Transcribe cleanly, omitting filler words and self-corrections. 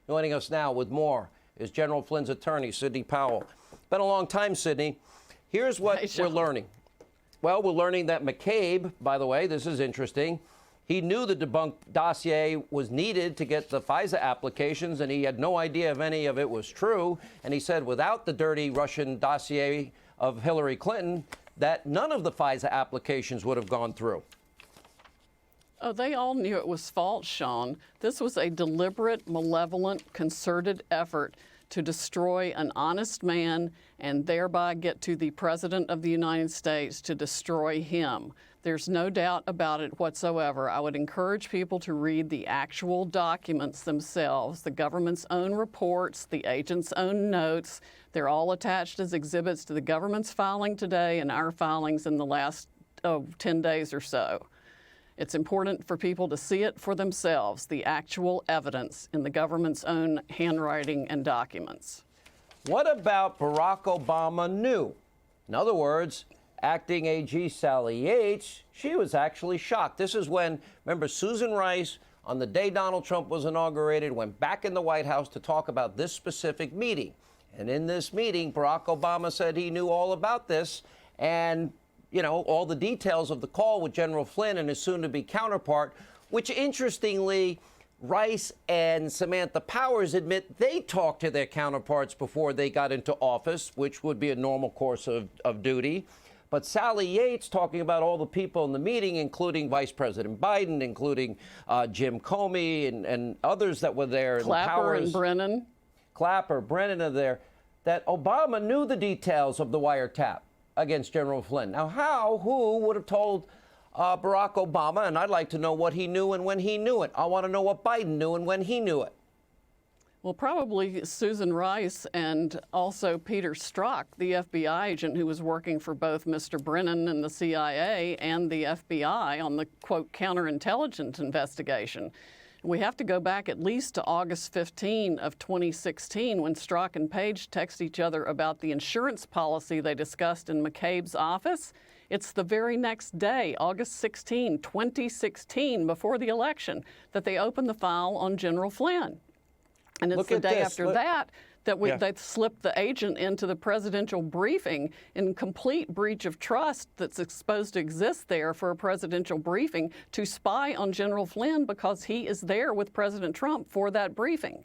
Joining us now with more is General Flynn's attorney, Sidney Powell. Been a long time, Sidney. Here's what we're learning. Well, we're learning that McCabe, by the way, this is interesting, he knew the debunked dossier was needed to get the FISA applications, and he had no idea if any of it was true. And he said without the dirty Russian dossier of Hillary Clinton, that none of the FISA applications would have gone through. Oh, they all knew it was false, Sean. This was a deliberate, malevolent, concerted effort to destroy an honest man and thereby get to the President of the United States to destroy him. There's no doubt about it whatsoever. I would encourage people to read the actual documents themselves, the government's own reports, the agent's own notes. They're all attached as exhibits to the government's filing today and our filings in the last 10 days or so. It's important for people to see it for themselves, the actual evidence in the government's own handwriting and documents. What about Barack Obama knew? In other words, acting AG Sally Yates, she was actually shocked. This is when, remember, Susan Rice, on the day Donald Trump was inaugurated, went back in the White House to talk about this specific meeting. And in this meeting, Barack Obama said he knew all about this and, you know, all the details of the call with General Flynn and his soon-to-be counterpart, which, interestingly, Rice and Samantha Powers admit they talked to their counterparts before they got into office, which would be a normal course of duty. But Sally Yates talking about all the people in the meeting, including Vice President Biden, including Jim Comey and others that were there. Clapper and Brennan. Clapper, Brennan are there, that Obama knew the details of the wiretap against General Flynn. Now, who would have told Barack Obama? And I'd like to know what he knew and when he knew it. I want to know what Biden knew and when he knew it. Well, probably Susan Rice and also Peter Strzok, the FBI agent who was working for both Mr. Brennan and the CIA and the FBI on the, quote, counterintelligence investigation. We have to go back at least to August 15 of 2016 when Strzok and Page text each other about the insurance policy they discussed in McCabe's office. It's the very next day, August 16, 2016, before the election, that they opened the file on General Flynn. And it's the day after that they slipped the agent into the presidential briefing in complete breach of trust that's supposed to exist there for a presidential briefing to spy on General Flynn because he is there with President Trump for that briefing.